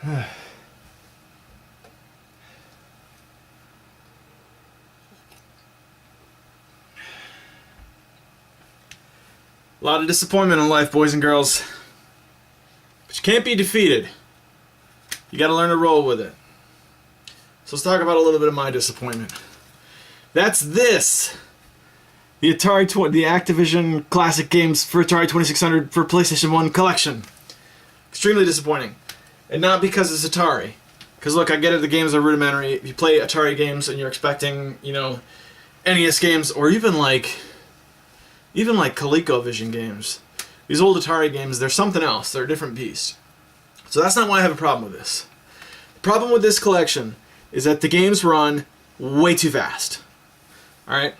A lot of disappointment in life, boys and girls. But you can't be defeated. You gotta learn to roll with it. So let's talk about a little bit of my disappointment. That's this! The Activision classic games for Atari 2600 for PlayStation 1 collection. Extremely disappointing. And not because it's Atari. Because look, I get it, the games are rudimentary. If you play Atari games and you're expecting, you know, NES games, or even like ColecoVision games. These old Atari games, they're something else. They're a different beast. So that's not why I have a problem with this. The problem with this collection is that the games run way too fast. Alright?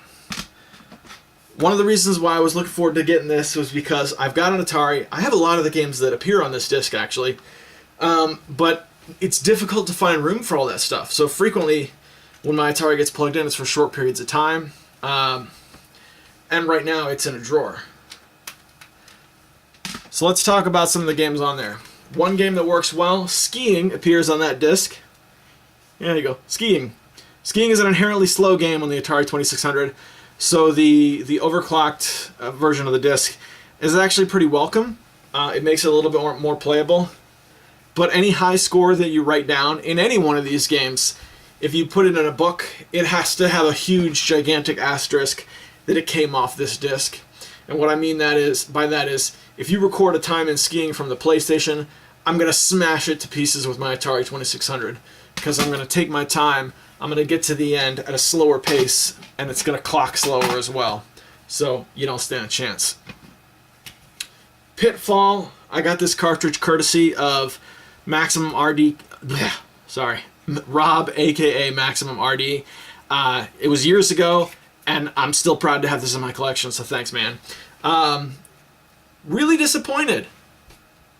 One of the reasons why I was looking forward to getting this was because I've got an Atari. I have a lot of the games that appear on this disc, actually. But it's difficult to find room for all that stuff. So frequently, when my Atari gets plugged in, it's for short periods of time. And right now, it's in a drawer. So let's talk about some of the games on there. One game that works well, Skiing, appears on that disc. There you go, Skiing. Skiing is an inherently slow game on the Atari 2600, so the overclocked version of the disc is actually pretty welcome. It makes it a little bit more playable. But any high score that you write down in any one of these games, if you put it in a book, it has to have a huge, gigantic asterisk that it came off this disc. And what I mean by that is, if you record a time in Skiing from the PlayStation, I'm going to smash it to pieces with my Atari 2600. Because I'm going to take my time, I'm going to get to the end at a slower pace, and it's going to clock slower as well. So you don't stand a chance. Pitfall, I got this cartridge courtesy of Maximum RD... Sorry. Rob, a.k.a. Maximum RD. It was years ago, and I'm still proud to have this in my collection, so thanks, man. Really disappointed.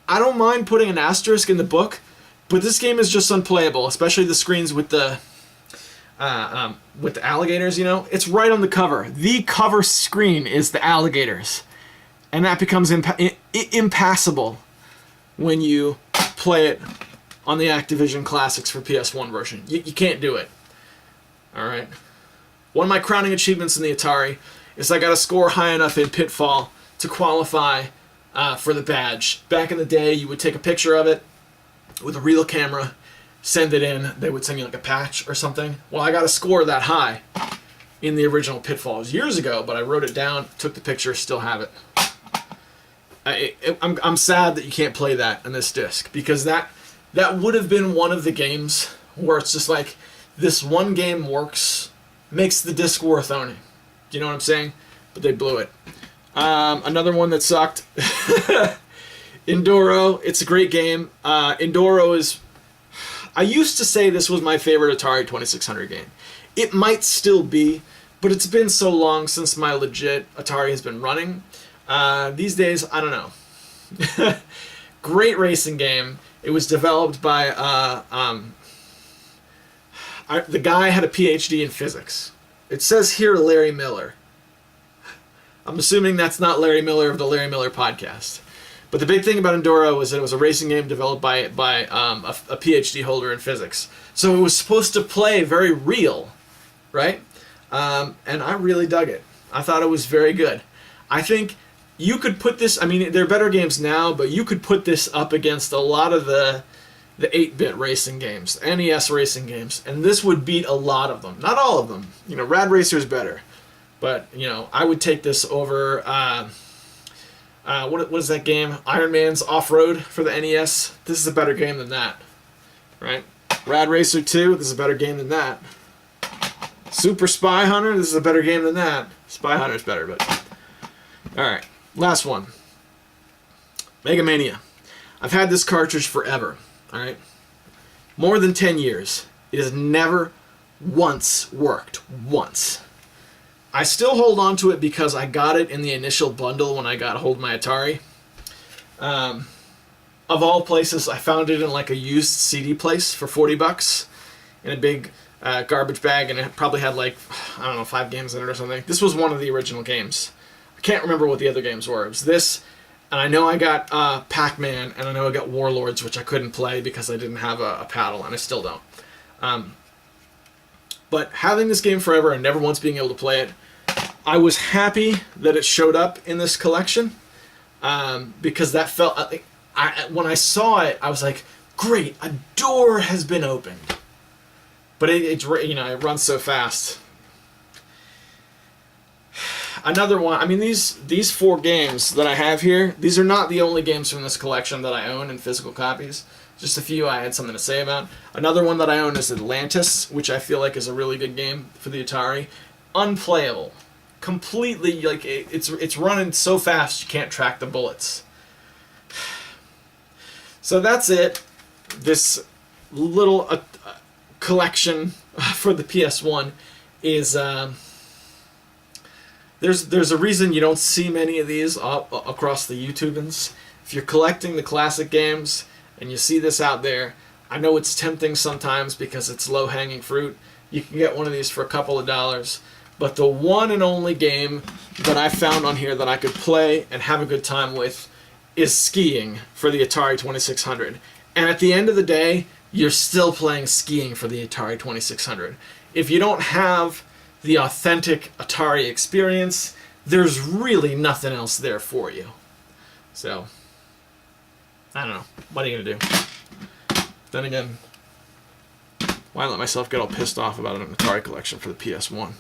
I don't mind putting an asterisk in the book, but this game is just unplayable, especially the screens with the alligators, you know? It's right on the cover. The cover screen is the alligators. And that becomes impassable when you play it on the Activision Classics for PS1 version. You can't do it. Alright? One of my crowning achievements in the Atari is I got a score high enough in Pitfall to qualify for the badge. Back in the day, you would take a picture of it with a real camera, send it in, they would send you like a patch or something. Well, I got a score that high in the original Pitfall. It was years ago, but I wrote it down, took the picture, still have it. I'm sad that you can't play that on this disc, because that would have been one of the games where it's just like, this one game works, makes the disc worth owning. Do you know what I'm saying? But they blew it. Another one that sucked. Endora. It's a great game. Endora is... I used to say this was my favorite Atari 2600 game. It might still be, but it's been so long since my legit Atari has been running. These days, I don't know. Great racing game. It was developed by... the guy had a PhD in physics. It says here Larry Miller. I'm assuming that's not Larry Miller of the Larry Miller podcast. But the big thing about Endora was that it was a racing game developed by a PhD holder in physics. So it was supposed to play very real, right? And I really dug it. I thought it was very good. I think you could put this... I mean, there are better games now, but you could put this up against a lot of the 8-bit racing games, NES racing games, and this would beat a lot of them. Not all of them. You know, Rad Racer's better. But, you know, I would take this over... what is that game? Iron Man's Off-Road for the NES. This is a better game than that. Right? Rad Racer 2, this is a better game than that. Super Spy Hunter, this is a better game than that. Spy Hunter's better, but... Alright, last one. Mega Mania. I've had this cartridge forever. Alright? More than 10 years. It has never once worked. Once. I still hold on to it because I got it in the initial bundle when I got hold of my Atari. Of all places, I found it in like a used CD place for $40 in a big garbage bag, and it probably had like, I don't know, 5 games in it or something. This was one of the original games. I can't remember what the other games were. It was this And I know I got Pac-Man, and I know I got Warlords, which I couldn't play because I didn't have a paddle, and I still don't. But having this game forever and never once being able to play it, I was happy that it showed up in this collection, because that felt... when I saw it, I was like, great, a door has been opened. But it runs so fast. Another one, I mean, these 4 games that I have here, these are not the only games from this collection that I own in physical copies. Just a few I had something to say about. Another one that I own is Atlantis, which I feel like is a really good game for the Atari. Unplayable. Completely, like, it's running so fast you can't track the bullets. So that's it. This little collection for the PS1 is... There's a reason you don't see many of these across the YouTubans. If you're collecting the classic games and you see this out there, I know it's tempting sometimes because it's low-hanging fruit. You can get one of these for a couple of dollars. But the one and only game that I found on here that I could play and have a good time with is Skiing for the Atari 2600. And at the end of the day, you're still playing Skiing for the Atari 2600. If you don't have the authentic Atari experience, there's really nothing else there for you. So, I don't know. What are you going to do? Then again, why let myself get all pissed off about an Atari collection for the PS1?